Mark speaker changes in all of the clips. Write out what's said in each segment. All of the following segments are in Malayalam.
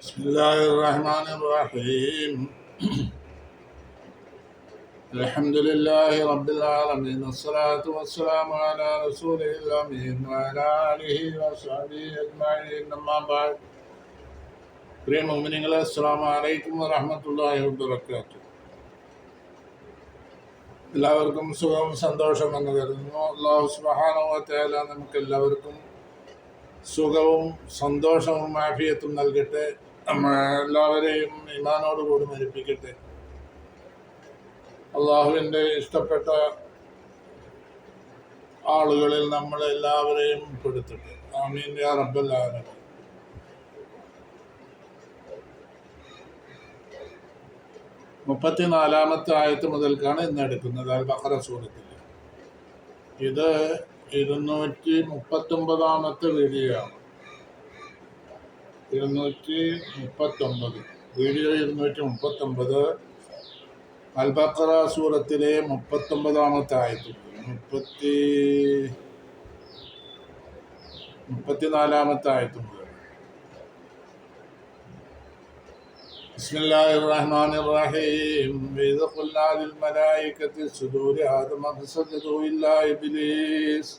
Speaker 1: بسم الله الرحمن الرحيم. الحمد لله رب العالمين والصلاة والسلام على رسوله الأمين وعلى آله وصحبه أجمعين أما بعد. പ്രിയ മുഅ്മിനീങ്ങളെ, അസ്സലാമു അലൈക്കും വറഹ്മത്തുള്ളാഹി വബറകാതുഹു. എല്ലാവർക്കും സുഖവും സന്തോഷം എന്ന് കരുതുന്നു. അല്ലാഹു സുബ്ഹാനഹു വ തആല നമുക്ക് എല്ലാവർക്കും സുഖവും സന്തോഷവും ആഫിയത്തും നൽകട്ടെ. എല്ലാവരെയും ഈമാനോടുകൂടി മരിപ്പിക്കട്ടെ. അള്ളാഹുവിൻ്റെ ഇഷ്ടപ്പെട്ട ആളുകളിൽ നമ്മളെല്ലാവരെയും പെടുത്തട്ടെ. ആമീൻ യാ റബ്ബൽ ആലമീൻ. 34-ാമത്തെ ആയത്ത് മുതൽക്കാണ് ഇന്ന് എടുക്കുന്നത്. അൽ ബഖറ സൂറത്തിൽ. ഇത് 239-ാമത്തെ വീഡിയോ ആണ്. 239 വീഡിയോ 239 അൽ ബഖറ സൂറത്തിലെ 39-ാമത്തെ ആയത്ത്, 34-ാമത്തെ ആയത്ത് മുതൽ. ബിസ്മില്ലാഹിർ റഹ്മാനിർ റഹീം. വഇദ് ഖുൽനാ ലിൽ മലായികതി ഇസ്ജുദൂ ലിആദമ ഫസജദൂ ഇല്ലാ ഇബ്ലീസ്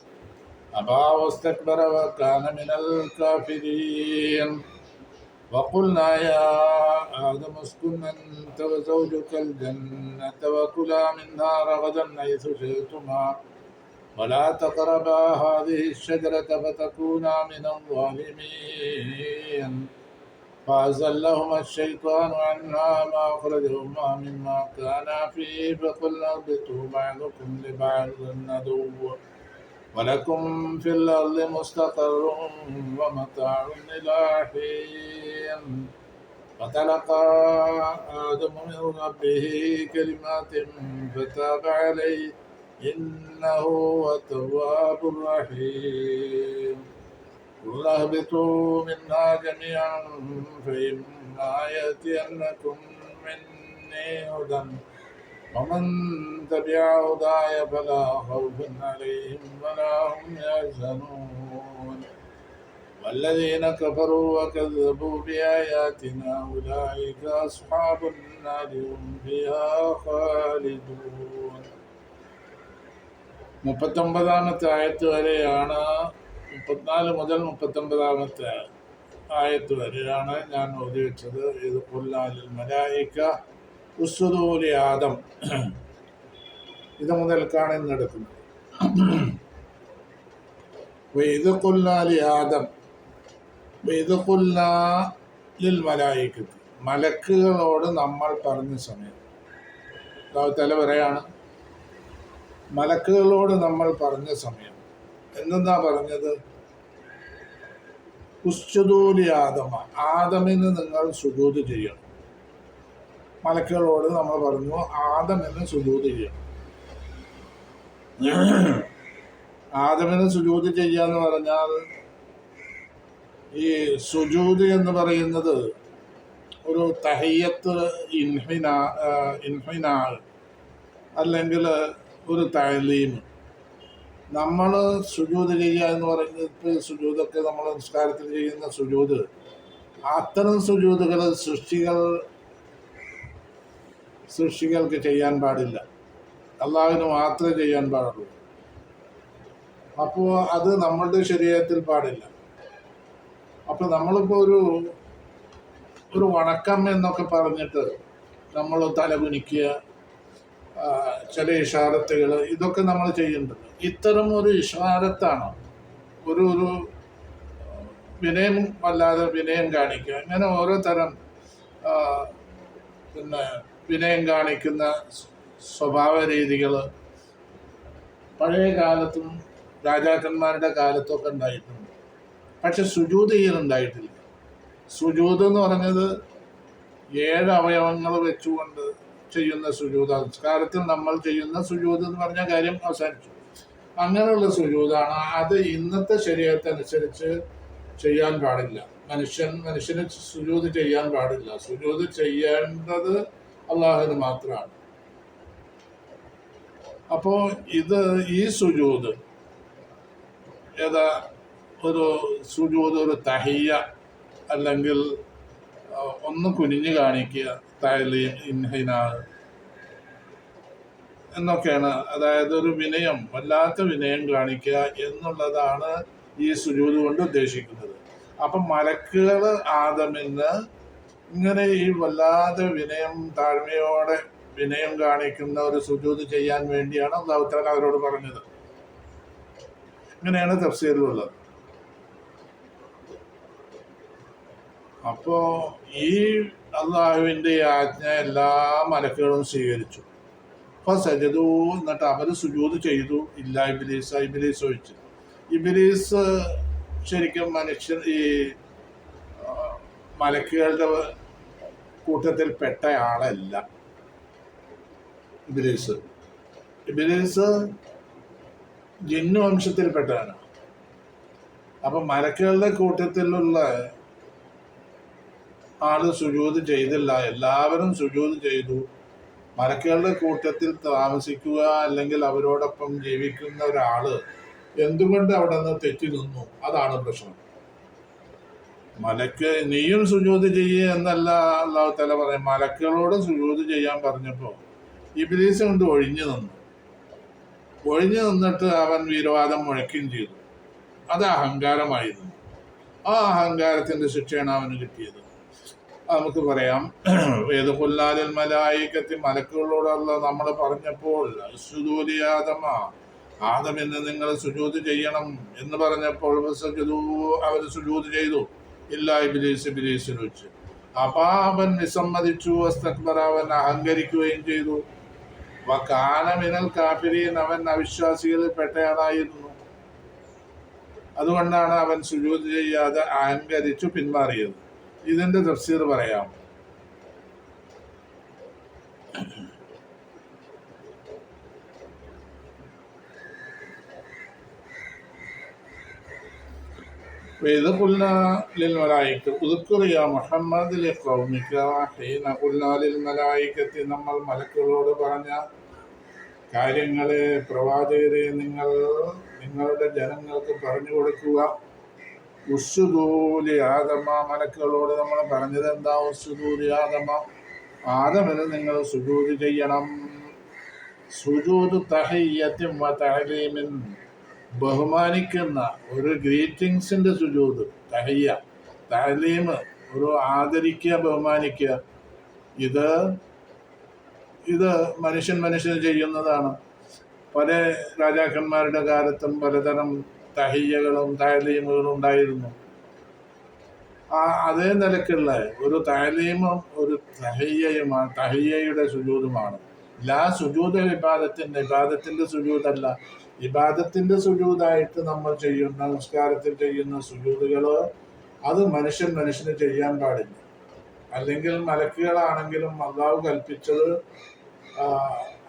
Speaker 1: അബാ വസ്തക്ബറ വകാന മിനൽ കാഫിരീൻ. وقلنا يا آدم اسكن أنت وزوجك الجنة وكلا منها رغدا حيث شئتما ولا تقربا هذه الشجرة فتكونا من الظالمين. فأزلهما الشيطان عنها ما أخرجهما مما كانا فيه فقلنا اهبطوا بعضكم لبعض عدو ولكم في الأرض مستقر ومتاع إلى حين. فتلقى آدم من ربه كلمات فتاب عليه إنه هو التواب الرحيم. قل اهبطوا منها جميعا فإما يأتينكم مني هدى ومن تبع هداي فلا خوف عليهم ولا هم يحزنون. والذين كفروا وكذبوا بآياتنا أولئك أصحاب النار هم فيها خالدون. 39-ാമത്തെ ആയത്ത് വരെയാണ്. 34 മുതൽ 39-ാമത്തെ ആയത്ത് വരെയാണ് ഞാൻ ഓതി വെച്ചത്. ഇത് ഖുൽനാ ലിൽ മലായിക ഉസ്ജുദൂ ലി ആദം. ഇത് മുതൽക്കാണ് ഇന്ന് എടുക്കുന്നത്. വഇദ് ഖുൽനാ ലി ആദം വഇദ് ഖുൽനാ ലിൽ മലായികതി. മലക്കുകളോട് നമ്മൾ പറഞ്ഞ സമയം അല്ലാഹു തആല പറയാണ്, മലക്കുകളോട് നമ്മൾ പറഞ്ഞ സമയം എന്തെന്നാ പറഞ്ഞത്? ഉസ്ജുദൂ ലി ആദമ, ആദമിന് നിങ്ങൾ സുജൂദ് ചെയ്യണം. മലക്കുകളോട് നമ്മൾ പറഞ്ഞു ആദമിന് സുജൂദ് ചെയ്യണം. ആദമിന് സുജൂദ് ചെയ്യാന്ന് പറഞ്ഞാൽ, ഈ സുജൂദ് എന്ന് പറയുന്നത് ഒരു തഹിയ്യത്ത്, ഇൻഹിനാ അല്ലെങ്കിൽ ഒരു തഅലീം. നമ്മൾ സുജൂദ് ചെയ്യുക എന്ന് പറയുന്നത്, ഇപ്പോൾ സുജൂദൊക്കെ നമ്മൾ നിസ്കാരത്തിൽ ചെയ്യുന്ന സുജൂദ്, അത്തരം സുജൂദുകൾ സൃഷ്ടികൾക്ക് ചെയ്യാൻ പാടില്ല. അള്ളാഹുവിന് മാത്രമേ ചെയ്യാൻ പാടുള്ളൂ. അപ്പോൾ അത് നമ്മളുടെ ശരീരത്തിൽ പാടില്ല. അപ്പോൾ നമ്മളിപ്പോൾ ഒരു വണക്കം എന്നൊക്കെ പറഞ്ഞിട്ട് നമ്മൾ തല കുനിക്കുക, ചില ഇഷാറത്തുകൾ, ഇതൊക്കെ നമ്മൾ ചെയ്യുന്നുണ്ട്. ഇത്തരം ഒരു ഇഷാരത്താണ്, ഒരു വിനയം, അല്ലാതെ വിനയം കാണിക്കുക. ഇങ്ങനെ ഓരോ തരം വിനയം കാണിക്കുന്ന സ്വഭാവ രീതികൾ പഴയ കാലത്തും രാജാക്കന്മാരുടെ കാലത്തൊക്കെ ഉണ്ടായിട്ടുണ്ട്. പക്ഷെ സുജൂദ് ചെയ്യലുണ്ടായിട്ടില്ല. സുജൂദ് എന്ന് പറഞ്ഞത് 7 അവയവങ്ങൾ വെച്ചുകൊണ്ട് ചെയ്യുന്ന സുജൂദ്. സംസ്കാരത്തിൽ നമ്മൾ ചെയ്യുന്ന സുജൂദ് എന്ന് പറഞ്ഞ കാര്യം അവസാനിച്ചു. അങ്ങനെയുള്ള സുജൂദാണ്. അത് ഇന്നത്തെ ശരീരത്തനുസരിച്ച് ചെയ്യാൻ പാടില്ല. മനുഷ്യന് സുജൂദ് ചെയ്യാൻ പാടില്ല. സുജൂദ് ചെയ്യേണ്ടത് അള്ളാഹുവിന് മാത്രമാണ്. അപ്പോൾ ഈ സുജൂദ് ഒരു സുജൂദ്, ഒരു തഹിയ്യ അല്ലെങ്കിൽ ഒന്ന് കുനിഞ്ഞു കാണിക്കുക, തഅ്ലീം, ഇൻഹിനാ എന്നൊക്കെയാണ്. അതായത് ഒരു വിനയം, വല്ലാത്ത വിനയം കാണിക്കുക എന്നുള്ളതാണ് ഈ സുജൂദ് കൊണ്ട് ഉദ്ദേശിക്കുന്നത്. അപ്പം മലക്കുകൾ ആദമിന് ഇങ്ങനെ ഈ വല്ലാതെ വിനയം, താഴ്മയോടെ വിനയം കാണിക്കുന്ന ഒരു സുജൂദ് ചെയ്യാൻ വേണ്ടിയാണ് അല്ലാഹു തആല അവരോട് പറഞ്ഞത്. ഇങ്ങനെയാണ് തഫ്സീറിലുള്ളത്. അപ്പോ ഈ അള്ളാഹുവിൻ്റെ ആജ്ഞ എല്ലാ മലക്കുകളും സ്വീകരിച്ചു. അപ്പോൾ സജദു, എന്നിട്ട് അവർ സുജൂദ് ചെയ്തു. ഇല്ല ഇബ്ലീസ് ഒഴിച്ച്. ഇബ്ലീസ് ശരിക്കും മനുഷ്യർ ഈ മലക്കുകളുടെ കൂട്ടത്തിൽ പെട്ട ആളല്ല. ഇബ്ലീസ് ജിന്നു വംശത്തിൽപ്പെട്ടതാണ്. അപ്പം മലക്കുകളുടെ കൂട്ടത്തിലുള്ള ആള് സുജൂദ് ചെയ്തില്ല. എല്ലാവരും സുജൂദ് ചെയ്തു. മലക്കുകളുടെ കൂട്ടത്തിൽ താമസിക്കുക അല്ലെങ്കിൽ അവരോടൊപ്പം ജീവിക്കുന്ന ഒരാള് എന്തുകൊണ്ട് അവിടെ നിന്ന് തെറ്റി നിന്നു? അതാണ് പ്രശ്നം. മലക്ക് നീയും സുജൂദ് ചെയ്യുക എന്നല്ല അല്ലാഹു തആല പറയും. മലക്കുകളോട് സുജൂദ് ചെയ്യാൻ പറഞ്ഞപ്പോൾ ഇബ്ലീസ് കൊണ്ട് ഒഴിഞ്ഞു നിന്നിട്ട് അവൻ വീരവാദം മുഴക്കുകയും ചെയ്തു. അത് അഹങ്കാരമായിരുന്നു. ആ അഹങ്കാരത്തിന്റെ ശിക്ഷയാണ് അവന് കിട്ടിയത്. നമുക്ക് പറയാം, വേദപുല്ലാലിൽ മലായികത്തി, മലക്കുകളോടുള്ള നമ്മൾ പറഞ്ഞപ്പോൾ ആദമിന് നിങ്ങൾ സുജൂദ് ചെയ്യണം എന്ന് പറഞ്ഞപ്പോൾ അവർ സുജൂദ് ചെയ്തു. ഇല്ല ഇബ്ലീസിൽ വെച്ച്. അപ്പൊ അവൻ വിസമ്മതിച്ചു. വസ്തക്ബറ, അവൻ അഹങ്കരിക്കുകയും ചെയ്തു. വകാന മിനൽ കാഫിരീൻ, അവൻ അവിശ്വാസികളിൽ പെട്ടയാളായിരുന്നു. അതുകൊണ്ടാണ് അവൻ സുജൂദ് ചെയ്യാതെ അഹങ്കരിച്ചു പിന്മാറിയത്. ഇതിന്റെ തഫ്സീർ പറയാം. وإذ قلنا للملائكة اذكروا يا محمد لقومك حين قلنا للملائكة, നമ്മൾ മലക്കുകളോട് പറഞ്ഞ കാര്യങ്ങളെ പ്രവാചകരെ നിങ്ങളുടെ ജനങ്ങൾക്ക് പറഞ്ഞു കൊടുക്കുക. ഉസ്ജുദൂലി ആദമ, മലക്കുകളോട് നമ്മൾ പറഞ്ഞത് എന്താ? ഉസ്ജുദൂലി ആദമ, ആദമിന് നിങ്ങൾ സുജൂദ് ചെയ്യണം. സുജൂദ് തഹയ്യത്തിൻ വ തഅലീമിൻ, ബഹുമാനിക്കുന്ന ഒരു ഗ്രീറ്റിംഗ്സിന്റെ സുജൂദ്. തഹയ്യ, തഅലീം, ഒരു ആദരിക്കുക, ബഹുമാനിക്കുക. ഇത് മനുഷ്യന് ചെയ്യുന്നതാണ്. പല രാജാക്കന്മാരുടെ കാലത്തും പലതരം തഹയ്യകളും തഅലീമുകളും ഉണ്ടായിരുന്നു. അതേ നിലക്കുള്ള ഒരു തഅലീമും ഒരു തഹയ്യയുമാണ്, തഹയ്യയുടെ സുജൂദുമാണ്. സുജൂദ് ഇബാദത്തിന്റെ സുജൂദല്ല. ഇബാദത്തിന്റെ സുജൂദായിട്ട് നമ്മൾ ചെയ്യുന്ന, നമസ്കാരത്തിൽ ചെയ്യുന്ന സുജൂദുകൾ അത് മനുഷ്യന് ചെയ്യാൻ പാടില്ല. അല്ലെങ്കിൽ മലക്കുകളാണെങ്കിലും അല്ലാഹു കൽപ്പിച്ചത്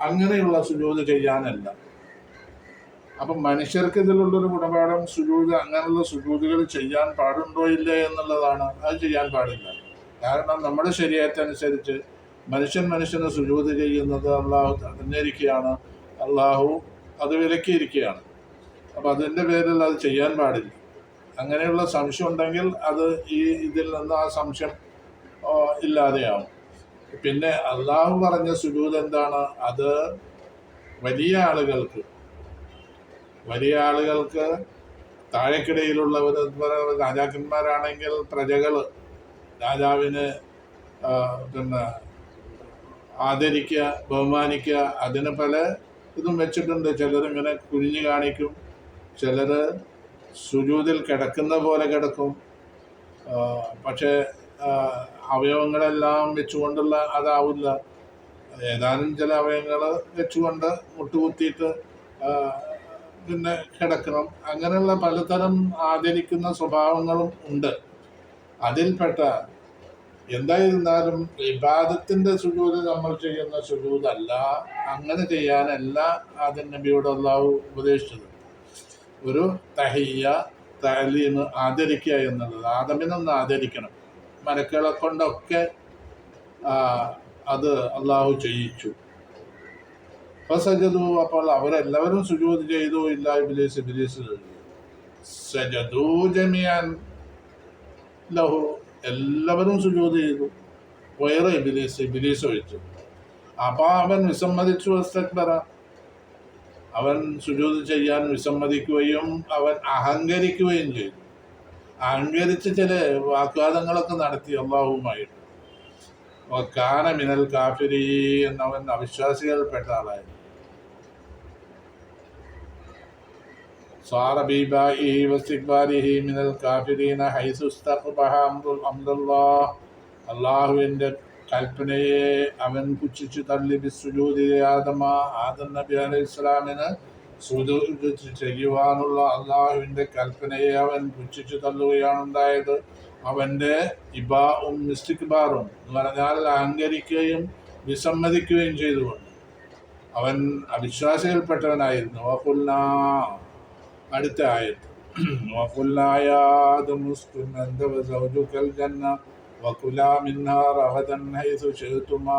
Speaker 1: അങ്ങനെയുള്ള സുജൂദ് ചെയ്യാനല്ല. അപ്പം മനുഷ്യർക്ക് ഇതിലുള്ളൊരു ഗുണപാഠം, സുജൂദ്, അങ്ങനെയുള്ള സുജൂദുകൾ ചെയ്യാൻ പാടുണ്ടോ ഇല്ലേ എന്നുള്ളതാണ്. അത് ചെയ്യാൻ പാടില്ല. കാരണം നമ്മുടെ ശരീഅത്തനുസരിച്ച് മനുഷ്യന് സുജൂദ് ചെയ്യുന്നത് അള്ളാഹു തടഞ്ഞിരിക്കുകയാണ്, അള്ളാഹു അത് വിലക്കിയിരിക്കുകയാണ്. അപ്പം അതിൻ്റെ പേരിൽ അത് ചെയ്യാൻ പാടില്ല. അങ്ങനെയുള്ള സംശയം ഉണ്ടെങ്കിൽ അത് ഇതിൽ നിന്ന് ആ സംശയം ഇല്ലാതെയാവും. പിന്നെ അള്ളാഹു പറഞ്ഞ സുജൂദ് എന്താണ്? അത് വലിയ ആളുകൾക്ക് താഴെക്കിടയിലുള്ളവർ, രാജാക്കന്മാരാണെങ്കിൽ പ്രജകൾ രാജാവിന് ആദരിക്കുക, ബഹുമാനിക്കുക, അതിന് പല ഇതും വെച്ചിട്ടുണ്ട്. ചിലരിങ്ങനെ കുനിഞ്ഞു കാണിക്കും, ചിലർ സുജൂദിൽ കിടക്കുന്ന പോലെ കിടക്കും. പക്ഷേ അവയവങ്ങളെല്ലാം വെച്ചുകൊണ്ടുള്ള അതാവില്ല. ഏതാനും ചില അവയവങ്ങൾ വെച്ചുകൊണ്ട് മുട്ടുകുത്തിയിട്ട് പിന്നെ കിടക്കണം. അങ്ങനെയുള്ള പലതരം ആദരിക്കുന്ന സ്വഭാവങ്ങളും ഉണ്ട്. അതിൽപ്പെട്ട എന്തായിരുന്നാലും ഇബാദത്തിന്റെ സുജൂദ് നമ്മൾ ചെയ്യുന്ന സുജൂദല്ല. അങ്ങനെ ചെയ്യാനല്ല ആദം നബിയോട് അല്ലാഹു ഉപദേശിച്ചത്. ഒരു തഹയ്യ, തഅലീം, ആദരിക്കുക എന്നുള്ളത്. ആദമിനൊന്ന് ആദരിക്കണം. മലക്കുകളെ കൊണ്ടൊക്കെ അത് അല്ലാഹു ചെയ്യിച്ചു. ഫസജദു, അപ്പോൾ അവരെല്ലാവരും സുജൂദ് ചെയ്തു. ഇല്ല ഇബ്ലീസ് സജദു ജമിഅൻ ലഹു, എല്ലാവരും സുജൂദ് ചെയ്തു. വയറ് ഇബിലീസ് ഒഴിച്ചു. അപ്പൊ അവൻ വിസമ്മതിച്ചു. വസ്തക്ബറ, അവൻ സുജൂദ് ചെയ്യാൻ വിസമ്മതിക്കുകയും അവൻ അഹങ്കരിക്കുകയും ചെയ്തു. അഹങ്കരിച്ച് ചില വാഗ്വാദങ്ങളൊക്കെ നടത്തി അള്ളാഹുവുമായിട്ട്. കാന മിനൽ കാഫിരീൻ, എന്നവൻ അവിശ്വാസികൾപ്പെട്ട ആളായിരുന്നു. സാറ ബിബാഇഹി വസ്തിക്ബാരിഹി മിനൽ കാഫിരീന ഹൈസു ഇസ്തഖ്ബഹ അംറുല്ലാഹ്, അള്ളാഹുവിൻ്റെ കൽപ്പനയെ അവൻ പുച്ഛിച്ചു തള്ളി. ബിസ്സുജൂദി ആദം നബി അലൈഹി സ്വലാമിന് സുജൂദ് ചെയ്യുവാനുള്ള അള്ളാഹുവിൻ്റെ കൽപ്പനയെ അവൻ പുച്ഛിച്ചു തള്ളുകയാണ് ഉണ്ടായത്. അവൻ്റെ ഇബാഉം ഇസ്തിക്ബാറും എന്ന് പറഞ്ഞാൽ അഹങ്കരിക്കുകയും വിസമ്മതിക്കുകയും ചെയ്തുകൊണ്ട് അവൻ അവിശ്വാസികൾപ്പെട്ടവനായിരുന്നു. വഖുൽനാ, അടുത്ത ആയത്ത്, വഖുൽനാ യാ ആദമു ഉസ്കുൻ അൻത വസൗജുകൽ ജന്ന വകുലാ മിൻഹാ റഗദൻ ഹൈസു ശിഅ്തുമാ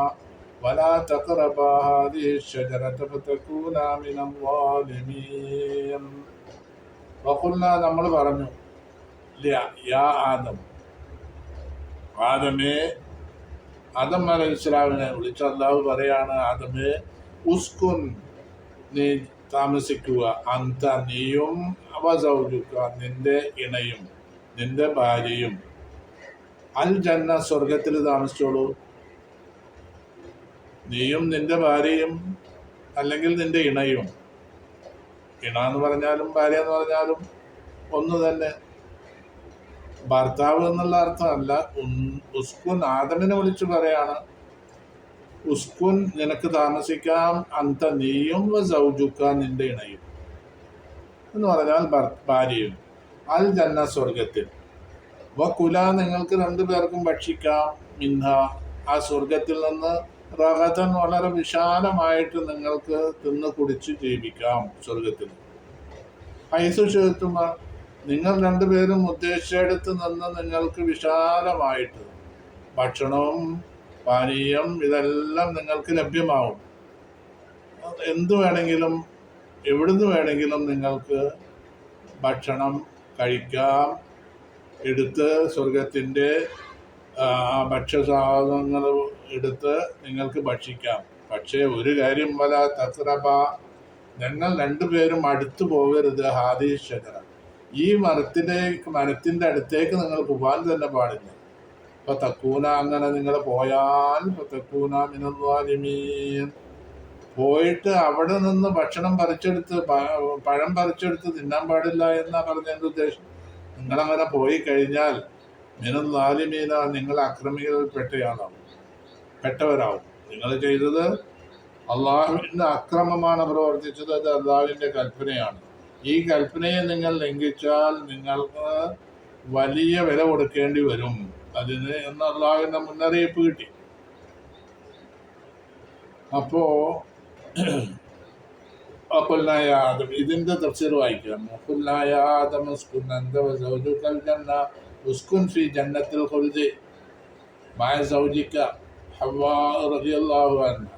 Speaker 1: വലാ തഖറബാ ഹാദിഹി ശജറത ഫതകൂനാ മിനൽ ളാലിമീൻ. വഖുൽനാ, നമ്മൾ പറഞ്ഞു, യാ ആദം, ആദമേ, ആദം അലൈഹിസ്സലാമിനെ വിളിച്ച അല്ലാഹു പറയാണ്, ആദമേ, ഉസ്കുൻ, നീ താമസിക്കുക, അന്ത, നീയും, വസൗജുക, നിന്റെ ഇണയും നിന്റെ ഭാര്യയും, അൽ ജന്ന, സ്വർഗത്തിൽ താമസിച്ചോളൂ. നീയും നിന്റെ ഭാര്യയും, അല്ലെങ്കിൽ നിന്റെ ഇണയും. ഇണ എന്ന് പറഞ്ഞാലും ഭാര്യ എന്ന് പറഞ്ഞാലും ഒന്ന് തന്നെ, ഭർത്താവ് എന്നുള്ള അർത്ഥമല്ല. ഉസ്കുൻ, ആദമിനെ വിളിച്ചു പറയാണ്, ഉസ്കുൻ, നിനക്ക് താമസിക്കാം, അന്ത, നീയും, വസൗജുക, നിന്റെ ഇണയും എന്ന് പറഞ്ഞാൽ ഭാര്യയും, അൽ ജന്ന, സ്വർഗത്തിൽ, വകുല, നിങ്ങൾക്ക് രണ്ടുപേർക്കും ഭക്ഷിക്കാം, മിൻഹ, ആ സ്വർഗത്തിൽ നിന്ന്, റഗദൻ, വളരെ വിശാലമായിട്ട് നിങ്ങൾക്ക് തിന്ന് കുടിച്ച് ജീവിക്കാം സ്വർഗത്തിൽ. ഹൈസു ശിഅ്തുമ, നിങ്ങൾ രണ്ടുപേരും ഉദ്ദേശിച്ചെടുത്ത് നിന്ന് നിങ്ങൾക്ക് വിശാലമായിട്ട് ഭക്ഷണവും പാനീയം ഇതെല്ലാം നിങ്ങൾക്ക് ലഭ്യമാവും. എന്തു വേണമെങ്കിലും എവിടുന്ന് വേണമെങ്കിലും നിങ്ങൾക്ക് ഭക്ഷണം കഴിക്കാം. എടുത്ത് സ്വർഗത്തിൻ്റെ ഭക്ഷ്യസാധനങ്ങൾ എടുത്ത് നിങ്ങൾക്ക് ഭക്ഷിക്കാം. പക്ഷേ ഒരു കാര്യം, വലാ തഖ്റബ, നിങ്ങൾ രണ്ടുപേരും അടുത്തു പോകരുത്, ഹാദിഹി ഷജറ, ഈ മരത്തിൻ്റെ അടുത്തേക്ക് നിങ്ങൾ പോകാൻ തന്നെ പാടില്ല. ഫതകൂന, അങ്ങനെ നിങ്ങൾ പോയാൽ, ഫതകൂന മിനൽ ളാലിമീൻ, പോയിട്ട് അവിടെ നിന്ന് ഭക്ഷണം പറിച്ചെടുത്ത് പഴം പറിച്ചെടുത്ത് തിന്നാൻ പാടില്ല എന്നാ പറഞ്ഞതിൻ്റെ ഉദ്ദേശം. നിങ്ങളങ്ങനെ പോയി കഴിഞ്ഞാൽ മിനൽ ളാലിമീന, നിങ്ങൾ അക്രമികളിൽ പെട്ടവരാവും. നിങ്ങൾ ചെയ്തത് അള്ളാഹുവിൻ്റെ അക്രമമാണ് പ്രവർത്തിച്ചത്. അത് അള്ളാഹുവിൻ്റെ കൽപ്പനയാണ്. ഈ കൽപ്പനയെ നിങ്ങൾ ലംഘിച്ചാൽ നിങ്ങൾക്ക് വലിയ വില കൊടുക്കേണ്ടി വരും അതിന് എന്ന് അള്ളാഹുവിൻ്റെ മുന്നറിയിപ്പ് കിട്ടി. അപ്പോ വഖുൽനായ ആദം, ഇതിൻ്റെ തഫ്സീർ വായിക്കാം. വഖുൽനായ ആദം ഉസ്കുൻ അൻത വസൗജുകൽ ജന്ന ഉസ്കുൻ ഫി ജന്നത്തിൽ ഖുൽദി മഅ സൗജിക ഹവ്വാ റളിയല്ലാഹു അൻഹ,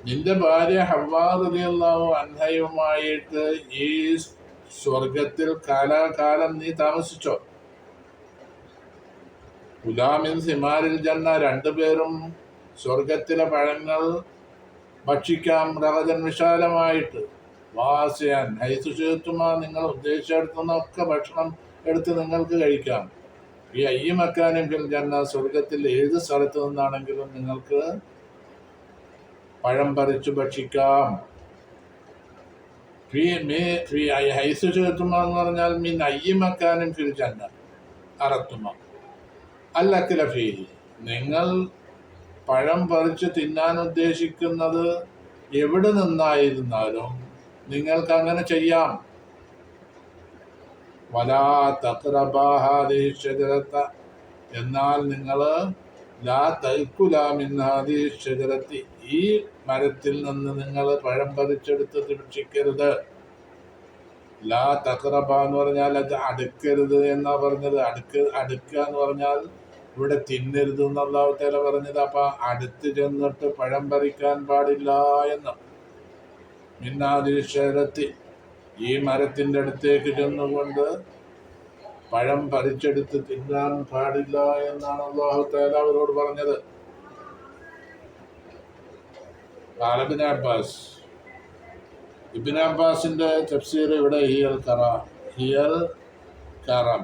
Speaker 1: നിന്റെ ഭാര്യ ഹവ്വാ റളിയല്ലാഹു അൻഹയുമായിട്ട് ഈ സ്വർഗത്തിൽ കാലാകാലം നീ താമസിച്ചോ. ഗുലാമിൻ സിമാരിൽ ജന്ന, രണ്ടുപേരും സ്വർഗത്തിലെ പഴങ്ങൾ ഭക്ഷിക്കാം, റഗദൻ, വിശാലമായിട്ട്, വാസിയാൻ, ഹൈസു ശിഅ്തുമ, നിങ്ങൾ ഉദ്ദേശിച്ചിടത്തുനിന്നൊക്കെ ഭക്ഷണം എടുത്ത് നിങ്ങൾക്ക് കഴിക്കാം. ഈ അയ്യ മക്കാനും ഫിൽ ജന്ന, സ്വർഗത്തിൽ ഏത് സ്ഥലത്തു നിന്നാണെങ്കിലും നിങ്ങൾക്ക് പഴം പറിച്ചു ഭക്ഷിക്കാം. ഹൈസു ശിഅ്തുമ എന്ന് പറഞ്ഞാൽ മിൻ അയ്യ മക്കാനും ഫിൽ ജന്ന അറത്തുമ അല്ലക്കില ഫീഹി, നിങ്ങൾ പഴം പറിച്ച് തിന്നാൻ ഉദ്ദേശിക്കുന്നത് എവിടെ നിന്നായിരുന്നാലും നിങ്ങൾക്ക് അങ്ങനെ ചെയ്യാം. വലാ തഖ്റബാ ഹാദിഹി ഷജറത, എന്നാൽ നിങ്ങൾ ലാ തഅ്കുലാ മിൻ ഹാദിഹി ഷജറത്തി, ഈ മരത്തിൽ നിന്ന് നിങ്ങൾ പഴം പറിച്ചെടുത്ത് ഭക്ഷിക്കരുത്. ലാ തഖ്റബ എന്ന് പറഞ്ഞാൽ അത് അടുക്കരുത് എന്നാ പറഞ്ഞത്. അടുക്കുക എന്ന് പറഞ്ഞാൽ ഇവിടെ തിന്നരുത് എന്ന് അല്ലാഹു തആല പറഞ്ഞത്. അപ്പൊ അടുത്ത് ചെന്നിട്ട് പഴം പറിക്കാൻ പാടില്ല എന്ന്. മിൻ ഹാദിഹി ഷജറത്തി, ഈ മരത്തിൻ്റെ അടുത്തേക്ക് ചെന്നുകൊണ്ട് പഴം പറിച്ചെടുത്ത് തിന്നാൻ പാടില്ല എന്നാണ് അല്ലാഹു തആല അവരോട് പറഞ്ഞത്. ഇബ്നു അബ്ബാസ്, ഇബ്നു അബ്ബാസിന്റെ തഫ്സീർ ഇവിടെ ഹിയൽ കറം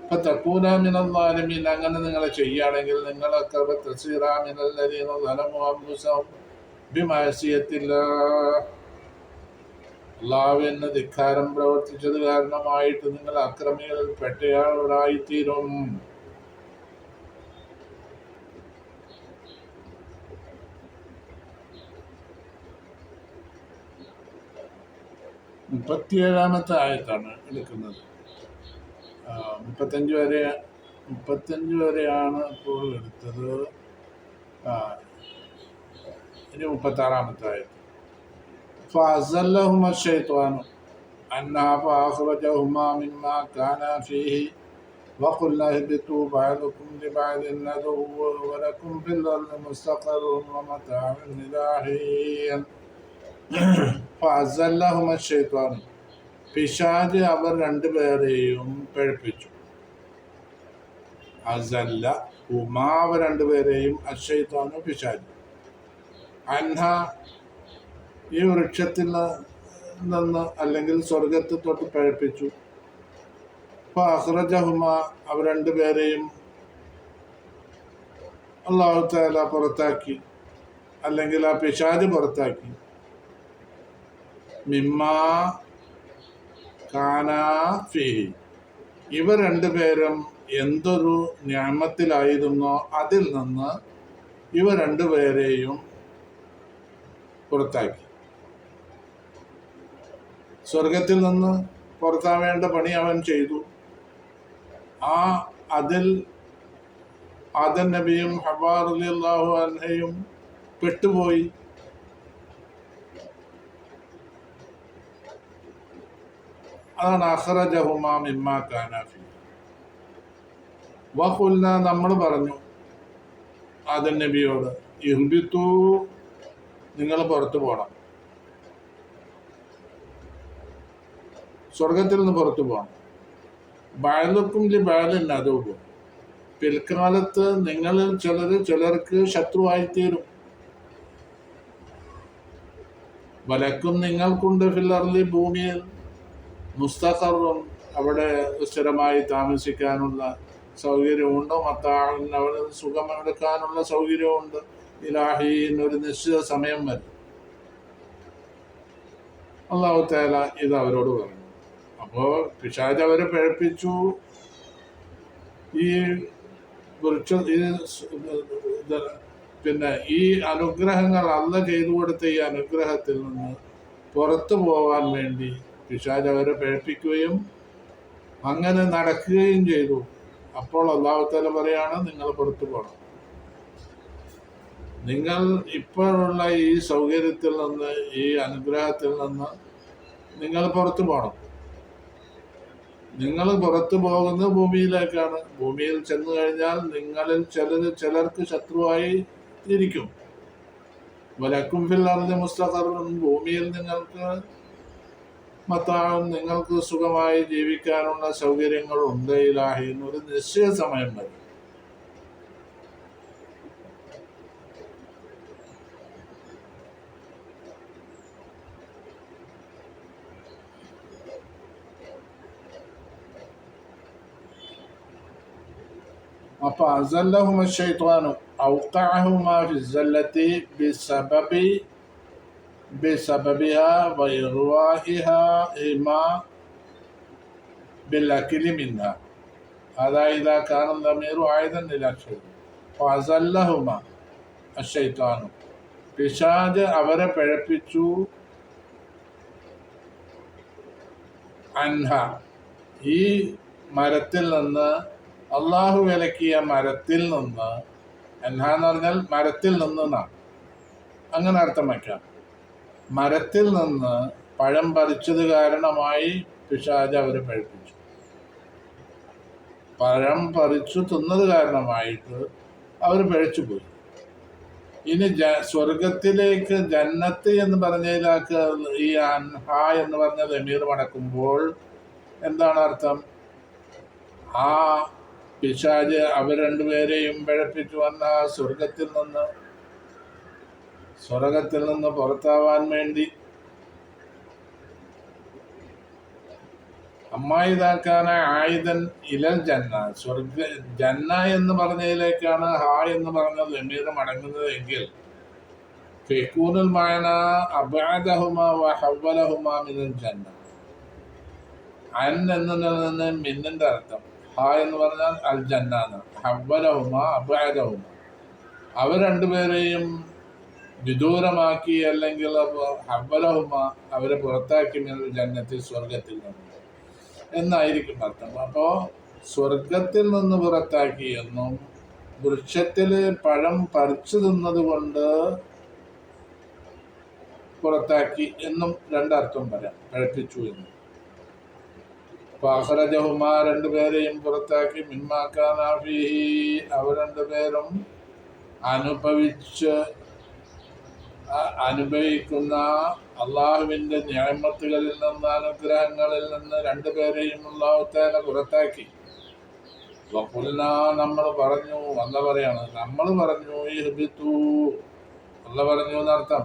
Speaker 1: ഫതകൂന മിനൽ ളാലിമീൻ. അങ്ങനെ നിങ്ങൾ ചെയ്യുകയാണെങ്കിൽ നിങ്ങളൊക്കെ തസ്ീറാ മിനൽ ലദീന ളലമു അൻഫുസഹും ബിമഅസിയത്തില്ലാഹ്, അല്ലാഹുവിന് ധിക്കാരം പ്രവർത്തിച്ചത് കാരണമായിട്ട് നിങ്ങൾ അക്രമികളിൽ പെട്ടയാളായിത്തീരും. മുപ്പത്തിയേഴാമത്തെ ആയത്താണ് എടുക്കുന്നത്. 35 വരെയാണ് ഇപ്പോൾ എടുത്തത്. ഇനി 36-ാമത്തെ ആയത്ത്. فأزلهما الشيطان عنها فأخرجهما مما كانا فيه وقلنا اهبطوا بعضكم لبعض عدو ولكم في الأرض مستقر ومتاع إلى حين. فأزلهما الشيطان, പിശാച് അവർ രണ്ടുപേരെയും പഴിപ്പിച്ചു. അസല്ല ഹുമാ, അവർ രണ്ടുപേരെയും, അശ്ശൈത്വാനു പിശാച്, അൻഹ ഈ വൃക്ഷത്തിൽ നിന്ന് അല്ലെങ്കിൽ സ്വർഗത്തിൽ തൊട്ട് പഴിപ്പിച്ചു. അഖ്റജഹുമ, അവർ രണ്ടുപേരെയും അല്ലാഹു തആല പുറത്താക്കി, അല്ലെങ്കിൽ ആ പിശാച് പുറത്താക്കി. മിമ്മാ കാന ഫീഹി, ഇവർ രണ്ടുപേരും എന്തൊരു നിഅമത്തിലായിരുന്നോ അതിൽ നിന്ന് ഇവർ രണ്ടുപേരെയും പുറത്താക്കി. സ്വർഗത്തിൽ നിന്ന് പുറത്താവേണ്ട പണി അവൻ ചെയ്തു. അതിൽ ആദം നബിയും ഹവ്വാ റളിയല്ലാഹു അൻഹയും പെട്ടുപോയി. അതാണ് അഖ്റജഹുമാ മിമ്മാ കാന ഫീ. വഖുൽനാ, നമ്മൾ പറഞ്ഞു ആദം നബിയോട്, ഇഹ്ബിതു, നിങ്ങൾ പുറത്തു പോകണം, സ്വർഗത്തിൽ നിന്ന് പുറത്തു പോകണം. ബഅ്ദുക്കും ലിബഅ്ദിൻ അദുവ്വൻ, പിൽക്കാലത്ത് നിങ്ങളിൽ ചിലർക്ക് ശത്രുവായിത്തീരും. വലക്കും, നിങ്ങൾക്കുണ്ട്, ഫിൽ അർളി, ഭൂമിയിൽ, മുസ്തഖറുൻ, അവിടെ സ്ഥിരമായി താമസിക്കാനുള്ള സൗകര്യമുണ്ട്, മത്താഉൻ, അവിടെ സുഖമെടുക്കാനുള്ള സൗകര്യമുണ്ട്, ഇലാഹീൻ, ഒരു നിശ്ചിത സമയം വരെ. അല്ലാഹു തആല ഇത് അവരോട് പറഞ്ഞു. അപ്പോൾ പിശാച് അവരെ പഴിപ്പിച്ചു. ഈ പിന്നെ ഈ അനുഗ്രഹങ്ങൾ, അല്ലാഹു ചെയ്തു കൊടുത്ത ഈ അനുഗ്രഹത്തിൽ നിന്ന് പുറത്തു പോകാൻ വേണ്ടി പിശാച് അവരെ പഴിപ്പിക്കുകയും അങ്ങനെ നടക്കുകയും ചെയ്തു. അപ്പോൾ അല്ലാഹു തആല പറയാണ്, നിങ്ങൾ പുറത്തു പോകണം. നിങ്ങൾ ഇപ്പോഴുള്ള ഈ സൗകര്യത്തിൽ നിന്ന്, ഈ അനുഗ്രഹത്തിൽ നിന്ന് നിങ്ങൾ പുറത്തു പോകണം. നിങ്ങൾ പുറത്തു പോകുന്നത് ഭൂമിയിലേക്കാണ്. ഭൂമിയിൽ ചെന്നു കഴിഞ്ഞാൽ നിങ്ങളിൽ ചിലർക്ക് ശത്രുവായി ഇരിക്കും. വലക്കും ഫിൽ അർളി മുസ്തഖറുൻ, ഭൂമിയിൽ നിങ്ങൾക്ക് മത്താഉൻ, നിങ്ങൾക്ക് സുഖമായി ജീവിക്കാനുള്ള സൗകര്യങ്ങളുണ്ട്, ഇലാഹീൻ, ഒരു നിശ്ചയ സമയം വരെ. അപ്പോൾ അസല്ലഹുമ ശൈത്വാനു ഔഖഅഹുമാ ഫി സല്ലത്തി ബിസബബിഹാ വഇർവാഹിഹാ ബിൽഅക്ലി മിൻഹാ. അതായത് കാന ദമീറു ആയിദൻ ഇലാ ശൈ. ഫഅസല്ലഹുമാ അശ്ശൈത്വാനു, പിശാച് അവരെ പഴിപ്പിച്ചു. അൻഹ, ഈ മരത്തിൽ നിന്ന്, അള്ളാഹു വിലക്കിയ മരത്തിൽ നിന്ന്. അൻഹ എന്ന് പറഞ്ഞാൽ മരത്തിൽ നിന്നാണ്, അങ്ങനെ അർത്ഥം വയ്ക്കാം. മരത്തിൽ നിന്ന് പഴം പറിച്ചത് കാരണമായി പിശാച് അവരെ പഴിപ്പിച്ചു. പഴം പറിച്ചു തിന്നത് കാരണമായിട്ട് അവർ പഴിച്ചുപോയി. ഇനി സ്വർഗത്തിലേക്ക് ജന്നത്ത് എന്ന് പറഞ്ഞതിലേക്ക് ഈ അൻഹ എന്ന് പറഞ്ഞ ദമീർ മടക്കുമ്പോൾ എന്താണ് അർത്ഥം? ആ പിശാച് അവർ രണ്ടുപേരെയും പിഴപ്പിച്ചു വന്ന സ്വർഗത്തിൽ നിന്ന് പുറത്താവാൻ വേണ്ടി അമ്മായിതാക്കാന ആയുധൻ ഇലൽ ജന്ന, ജന്ന എന്ന് പറഞ്ഞതിലേക്കാണ് ഹാ എന്ന് പറഞ്ഞ ദമീർ മടങ്ങുന്നത് എങ്കിൽ ഫിഖൂനുൽ മഅന അബഅദഹുമ വഹവ്വലഹുമ മിനൽ ജന്ന. അൻ എന്നതിൽ നിന്ന് മിന്നിന്റെ അർത്ഥം, ഹാ എന്ന് പറഞ്ഞാൽ അൽ ജന്ന എന്ന്, ഹവ്വലഹുമ അബഅദഹുമ അവർ രണ്ടുപേരെയും വിദൂരമാക്കി, അല്ലെങ്കിൽ ഹവ്വലഹുമ അവരെ പുറത്താക്കി മിനൽ ജന്നത്തിൽ സ്വർഗത്തിൽ നിന്ന് എന്നായിരിക്കും അർത്ഥം. അപ്പോൾ സ്വർഗത്തിൽ നിന്ന് പുറത്താക്കി എന്നും വൃക്ഷത്തില് പഴം പറിച്ചു തിന്നത് കൊണ്ട് പുറത്താക്കി എന്നും രണ്ടർത്ഥം പറയാം, പഴപ്പിച്ചു എന്നും. ഫാഖറജഹുമാ രണ്ടുപേരെയും പുറത്താക്കി, മിമ്മാക്കാനാഫിഹി അവർ രണ്ടുപേരും അനുഭവിക്കുന്ന അള്ളാഹുവിന്റെ നിഅമത്തുകളിൽ നിന്ന്, അനുഗ്രഹങ്ങളിൽ നിന്ന് രണ്ടുപേരെയും അല്ലാഹു തആല പുറത്താക്കി. വഖുൽനാ നമ്മൾ പറഞ്ഞു, അല്ല പറയാണ്, നമ്മൾ പറഞ്ഞു, ഇഹ്ബിതു അല്ല പറഞ്ഞു എന്നർത്ഥം,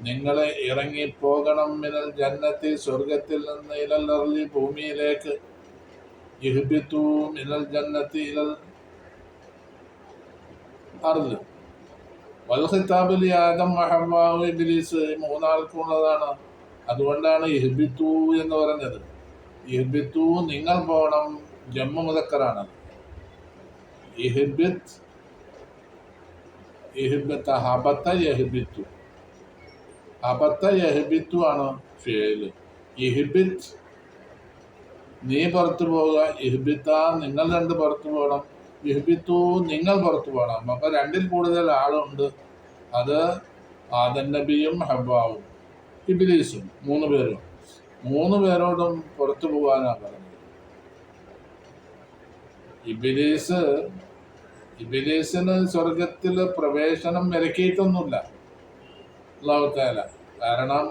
Speaker 1: നിങ്ങൾ ഇറങ്ങിപ്പോകണം, മിനൽ ജന്നത്തി സ്വർഗത്തിൽ നിന്ന്, ഇലൽ അർളി ഭൂമിയിലേക്ക്. ഇഹ്ബിതു മിനൽ ജന്നത്തി ഇലൽ അർള്. വൽ ഖിതാബു ലി ആദം വഹവ്വ ഇബ്ലീസ് മൂന്നാൾക്കുള്ളതാണ്. അതുകൊണ്ടാണ് ഇഹ്ബിതു എന്ന് പറഞ്ഞത്. ഇഹ്ബിതു നിങ്ങൾ പോകണം, ജമ്മു മുദക്കറാണ്. ഇഹ്ബിത് ഹബത്ത യഹ്ബിതു, ഹബത്ത യഹ്ബിതു ആണ് ഫിഅല്. ഇഹ്ബിത് നീ പുറത്തു പോവുക, ഇഹ്ബിത്ത നിങ്ങൾ രണ്ട് പുറത്തു പോകണം, ഇഹ്ബിത്തു നിങ്ങൾ പുറത്തു പോകണം. അപ്പൊ രണ്ടിൽ കൂടുതൽ ആളുണ്ട്. അത് ആദം നബിയും ഹവ്വാവും ഇബ്ലീസും, മൂന്ന് പേരോടും പുറത്തു പോകാനാണ് പറഞ്ഞത്. ഇബ്ലീസിന് സ്വർഗത്തില് പ്രവേശനം വിലക്കിയിട്ടൊന്നുമില്ല അല്ലാഹു തആല. കാരണം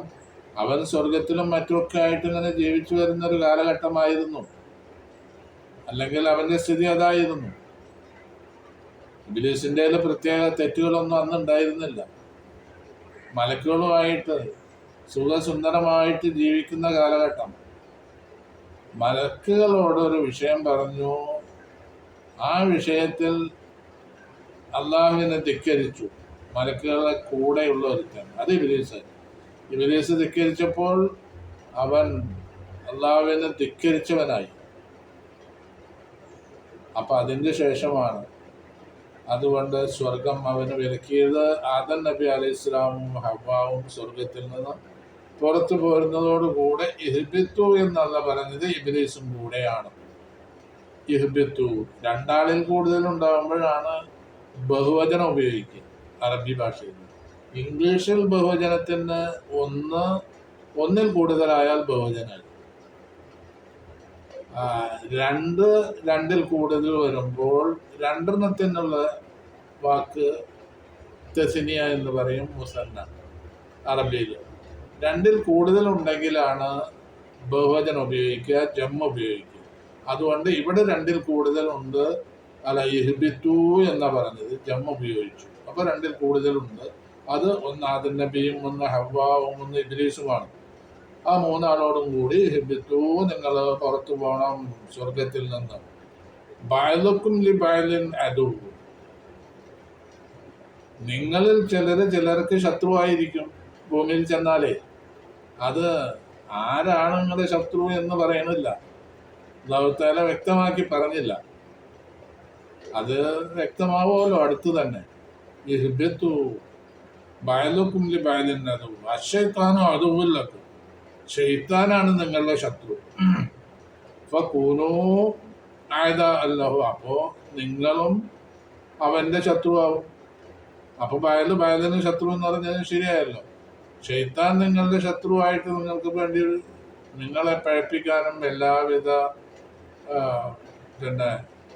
Speaker 1: അവൻ സ്വർഗത്തിലും മറ്റുമൊക്കെ ആയിട്ട് ഇങ്ങനെ ജീവിച്ചു വരുന്ന ഒരു കാലഘട്ടമായിരുന്നു, അല്ലെങ്കിൽ അവന്റെ സ്ഥിതി അതായിരുന്നു. ഇബ്ലീസിന്റെ പ്രത്യേക തെറ്റുകളൊന്നും അന്ന് ഉണ്ടായിരുന്നില്ല. മലക്കുകളുമായിട്ട് സുഖസുന്ദരമായിട്ട് ജീവിക്കുന്ന കാലഘട്ടം. മലക്കുകളോടൊരു വിഷയം പറഞ്ഞു, ആ വിഷയത്തിൽ അള്ളാഹുവിനെ ധിക്കരിച്ചു. മലക്കുകളുടെ കൂടെയുള്ള ഒരുത്തൻ, അത് ഇബ്ലീസ് ധിക്കരിച്ചപ്പോൾ അവൻ അള്ളാഹുവിനെ ധിക്കരിച്ചവനായി. അപ്പൊ അതിൻ്റെ ശേഷമാണ് അതുകൊണ്ട് സ്വർഗം അവന് വിലക്കിയത്. ആദം നബി അലൈഹി ഇസ്ലാമും ഹവ്വാവും സ്വർഗത്തിൽ നിന്ന് പുറത്തു പോരുന്നതോടുകൂടെ ഇഹ്ബിത്തു എന്നല്ല പറഞ്ഞത്, ഇബ്ലീസും കൂടെയാണ്. ഇഹ്ബിത്തു രണ്ടാളിൽ കൂടുതൽ ഉണ്ടാകുമ്പോഴാണ് ബഹുവചനം ഉപയോഗിക്കുക അറബി ഭാഷയിൽ. ഇംഗ്ലീഷിൽ ബഹുവചനത്തിന് ഒന്നിൽ കൂടുതലായാൽ ബഹുവചനായി. രണ്ടിൽ കൂടുതൽ വരുമ്പോൾ രണ്ടെണ്ണത്തിനുള്ള വാക്ക് തെസിനിയ എന്ന് പറയും, മുസന്ന അറബിയിൽ. രണ്ടിൽ കൂടുതൽ ഉണ്ടെങ്കിലാണ് ബഹുവചനം ഉപയോഗിക്കുക, ജമ്മ ഉപയോഗിക്കുക. അതുകൊണ്ട് ഇവിടെ രണ്ടിൽ കൂടുതൽ ഉണ്ട്, അല്ല ഇഹ്ബിത്തു എന്നാ പറഞ്ഞത്, ജമ്മ ഉപയോഗിച്ചു. അപ്പൊ രണ്ടിൽ കൂടുതലുണ്ട്. അത് ഒന്ന് ആദം നബിയും, ഒന്ന് ഹവ്വാവും, ഒന്ന് ഇബ്ലീസുമാണ്. ആ മൂന്നാളോടും കൂടി ഇഹ്ബിത്തു നിങ്ങൾ പുറത്തു പോകണം സ്വർഗത്തിൽ നിന്ന്. ബഅലുക്കും ലി ബഅലിൻ അദു, നിങ്ങളിൽ ചിലർക്ക് ശത്രുവായിരിക്കും. ഭൂമിയിൽ ചെന്നാലേ അത് ആരാണ് നിങ്ങളുടെ ശത്രു എന്ന് പറയണില്ല, അല്ലാഹു തആല വ്യക്തമാക്കി പറഞ്ഞില്ല. അത് വ്യക്തമാവുമല്ലോ അടുത്ത് തന്നെ. ഇഹ്ബിത്തു ബഅലുക്കും ലി ബഅലിൻ അദു അശ്ശൈത്താനു അദുവ്വുൻ ലക്കും, ശൈത്താനാണ് നിങ്ങളുടെ ശത്രു. ഫകൂനൂ അഅദാ അല്ലാഹു, അപ്പോ നിങ്ങളും അവന്റെ ശത്രുവാകും. അപ്പൊ ബയലിന് ശത്രു എന്ന് പറഞ്ഞാൽ ശരിയായല്ലോ. ശൈത്താൻ നിങ്ങളുടെ ശത്രുവായിട്ട് നിങ്ങൾക്ക് വേണ്ടി നിങ്ങളെ പഴപ്പിക്കാനും എല്ലാവിധ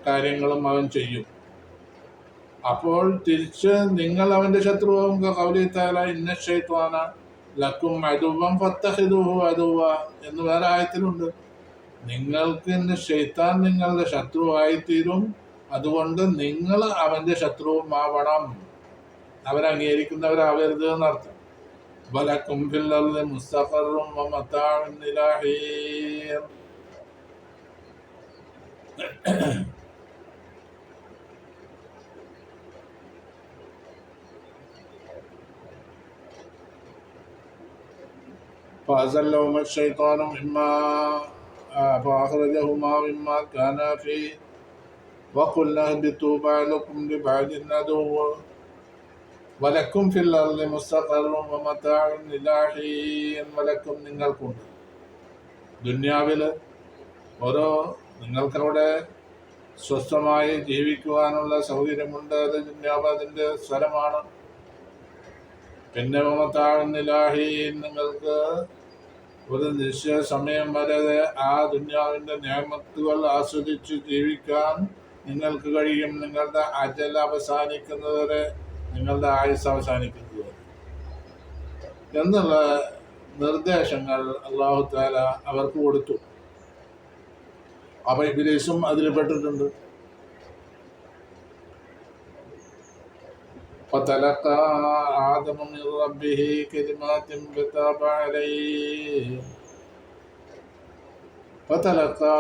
Speaker 1: കാര്യങ്ങളും അവൻ ചെയ്യും. അപ്പോൾ തിരിച്ച് നിങ്ങൾ അവന്റെ ശത്രുവാകും. കൗലിത്താല ഇന്ന ശൈത്വാന ലക്കും അദുവ്വൻ ഫത്തഖിദൂഹു അദുവ്വ എന്ന് വേറെ ആയത്തിലുണ്ട്. നിങ്ങൾക്ക് ഇന്ന് ശൈത്താൻ നിങ്ങളുടെ ശത്രുവായിത്തീരും, അതുകൊണ്ട് നിങ്ങൾ അവന്റെ ശത്രുവുമാവണം, അവൻ അംഗീകരിക്കുന്നവരാവരുത് എന്നർത്ഥം. വലക്കും ഫിൽ അർളി മുസ്തഖറും വമതാഉൻ ഇലാ ഹീൻ. فأزلهما الشيطان مما فأخرجهما مما كانا فيه وقلنا اهبطوا بعضكم لبعض عدو ولكم في الأرض مستقر ومتاع إلى حين. വലക്കും നിങ്ങൾക്കുണ്ട് ദുന്യാവിൽ ഓരോ നിങ്ങൾക്കവിടെ സ്വസ്ഥമായി ജീവിക്കുവാനുള്ള സൗകര്യമുണ്ട്. അത് ദുന്യാവ് അതിൻ്റെ സ്ഥലമാണ്. പിന്നെ മമതാഴുന്നിലാഹി നിങ്ങൾക്ക് ഒരു നിശ്ചയ സമയം വരെ ആ ദുന്യാവിൻ്റെ നിയമത്തുകൾ ആസ്വദിച്ച് ജീവിക്കാൻ നിങ്ങൾക്ക് കഴിയും. നിങ്ങളുടെ അജൽ അവസാനിക്കുന്നതുവരെ, നിങ്ങളുടെ ആയുസ് അവസാനിക്കുന്നതുവരെ എന്നുള്ള നിർദ്ദേശങ്ങൾ അല്ലാഹു തആല അവർക്ക് കൊടുത്തു. അപ്പോൾ ഇബ്ലീസും അതിൽ പെട്ടിട്ടുണ്ട്. فتلقى آدم من ربه كلمات فتاب عليه فتلقى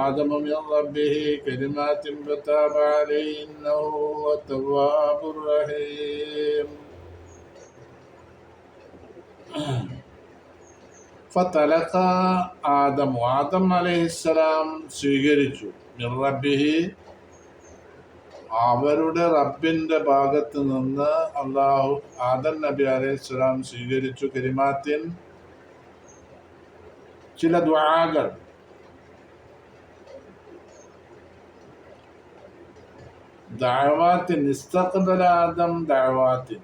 Speaker 1: آدم من ربه كلمات فتاب عليه إنه هو التواب الرحيم. فتلقى آدم عليه السلام സ്വീകരിച്ചു من ربه അവരുടെ റബ്ബിന്റെ ഭാഗത്ത് നിന്ന് അള്ളാഹു ആദം നബി അലൈഹിസ്സലാം സ്വീകരിച്ചു കലിമാത്തിൻ ചില ദുആകൾ. ദഅവാത്തിൻ ഇസ്തഖ്ബല ആദം ദഅവാത്തിൻ,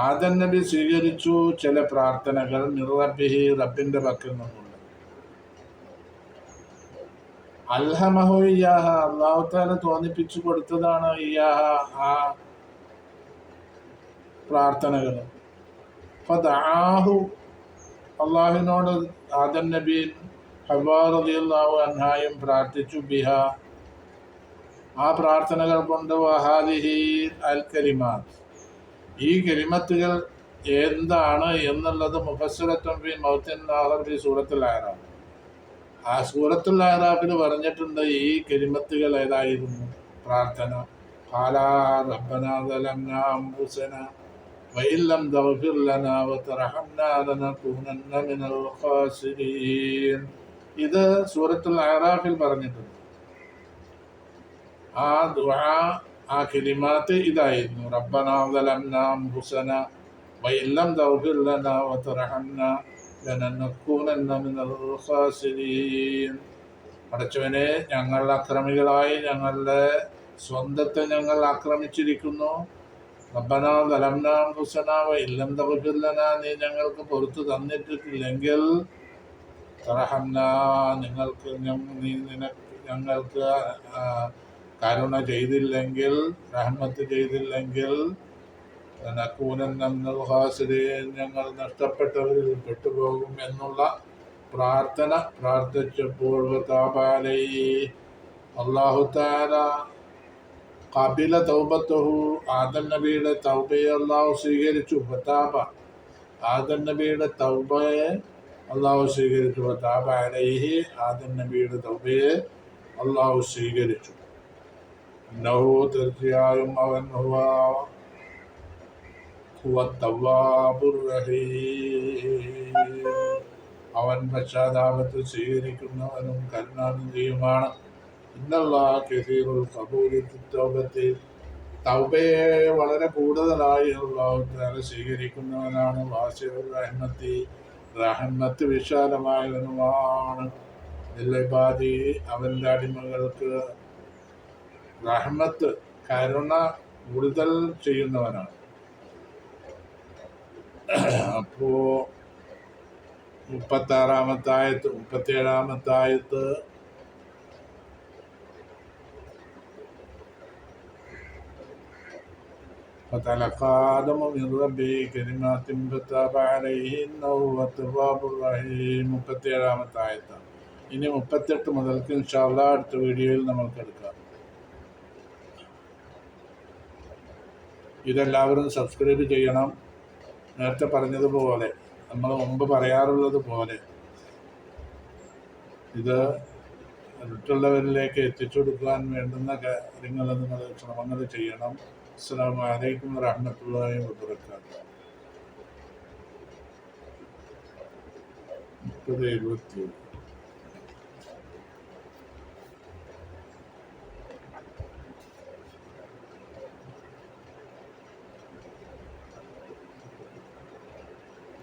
Speaker 1: ആദം നബി സ്വീകരിച്ചു ചില പ്രാർത്ഥനകൾ മിർ റബ്ബിഹി റബ്ബിന്റെ പക്കൽ നിന്നുള്ള. അൽഹമഹു ഇയ്യാഹ അല്ലാഹു തആല തോന്നിപ്പിച്ചു കൊടുത്തതാണ് ഇയ്യാഹ ആ പ്രാർത്ഥനകൾ. ഫദആഹു അല്ലാഹുവിനോട് ആദം നബി ഹവ്വാ റളിയല്ലാഹു അൻഹായും പ്രാർത്ഥിച്ചു ബിഹ ആ പ്രാർത്ഥനകൾ കൊണ്ട്. വഹാദിഹി അൽ കലിമാത്ത്, ഈ കലിമത്തുകൾ എന്താണ് എന്നുള്ളത് മുഫസ്സിറത്തുൻ ഫീ മൗത്തിൻ ആഖിർ ഫീ സൂറത്തുൽ അഅറാഫ്, ആ സൂറത്തുൽ അഅറാഫിൽ പറഞ്ഞിട്ടുണ്ട് ഈ കലിമത്തുകൾ ഏതായിരുന്നു പ്രാർത്ഥന. ഖാലാ റബ്ബനാ സലംനാ അൻഫുസനാ വഇൻ ലം തഗ്ഫിർ ലനാ വതർഹംനാ ലനകൂനന്ന മിനൽ ഖാസിരീൻ. ഇത് സൂറത്തുൽ അഅറാഫിൽ പറഞ്ഞിട്ടുണ്ട്. ആ ദുആ ആ കലിമാത്ത് ഇതായിരുന്നു. റബ്ബനാ സലംനാ അൻഫുസനാ വഇൻ ലം തഗ്ഫിർ ലനാ വതർഹംനാ ലനകൂനന്ന മിനൽ ഖാസിരീൻ. പടച്ചവനെ, ഞങ്ങൾ അക്രമികളായി ഞങ്ങളുടെ സ്വന്തത്തെ ഞങ്ങൾ ആക്രമിച്ചിരിക്കുന്നു. റബ്ബനാ സലംനാ അൻഫുസനാ വഇൻ ലം തഗ്ഫിർ ലനാ, നീ ഞങ്ങൾക്ക് പുറത്തു തന്നിട്ടില്ലെങ്കിൽ, തർഹംനാ നിങ്ങൾക്ക് ഞങ്ങൾക്ക് കരുണ ചെയ്തില്ലെങ്കിൽ, റഹ്മത്ത് ചെയ്തില്ലെങ്കിൽ, ലനകൂനന്ന മിനൽ ഖാസിരീൻ ഞങ്ങൾ നഷ്ടപ്പെട്ടവരിൽ പെട്ടുപോകും എന്നുള്ള പ്രാർത്ഥന പ്രാർത്ഥിച്ചപ്പോൾ വതാബ അലൈഹി അല്ലാഹു തആല ഖബില തൗബത്തുഹു ആദം നബിയുടെ തൗബയെ അല്ലാഹു സ്വീകരിച്ചു. വതാബ ആദം നബിയുടെ തൗബയെ അല്ലാഹു സ്വീകരിച്ചു. വതാബ അലൈഹി ആദം നബിയുടെ തൗബയെ അല്ലാഹു സ്വീകരിച്ചു. ഇന്നഹു തീർച്ചയായും അവൻ അവൻ പശ്ചാത്താപത്തിൽ സ്വീകരിക്കുന്നവനും കരുണാനിധിയുമാണ്. ഇന്നല്ലാഹ കസീറുൽ ഖബൂലി തൗബത്തി, തൗബയെ വളരെ കൂടുതലായി അല്ലാഹു തആല സ്വീകരിക്കുന്നവനാണ്. വാസിഉർ റഹ്മത്തി, റഹ്മത്ത് വിശാലമായവനുമാണ്. ലിൽഇബാദി, അവൻ്റെ അടിമകൾക്ക് റഹ്മത്ത് കരുണ കൂടുതൽ ചെയ്യുന്നവനാണ്. അപ്പോ 36-ാമത്തെ ആയത്ത് 37-ാമത്തെ ആയത്ത് فتلقى آدم من ربه كلمات فتاب عليه إنه هو التواب الرحيم. 37-ാമത്തെ ആയത്താണ്. ഇനി 38 മുതൽക്ക് ഇൻഷാ അല്ലാഹ് അടുത്ത വീഡിയോയിൽ നമുക്ക് എടുക്കാം. ഇതെല്ലാവരും സബ്സ്ക്രൈബ് ചെയ്യണം. നേരത്തെ പറഞ്ഞതുപോലെ, നമ്മൾ മുമ്പ് പറയാറുള്ളത് പോലെ ഇത് മറ്റുള്ളവരിലേക്ക് എത്തിച്ചു കൊടുക്കാൻ വേണ്ടുന്ന കാര്യങ്ങൾ നിങ്ങൾ ശ്രമങ്ങൾ ചെയ്യണം. അസ്സലാമു അലൈക്കും വറഹ്മത്തുള്ളാഹി വബറകാതുഹു. 30-70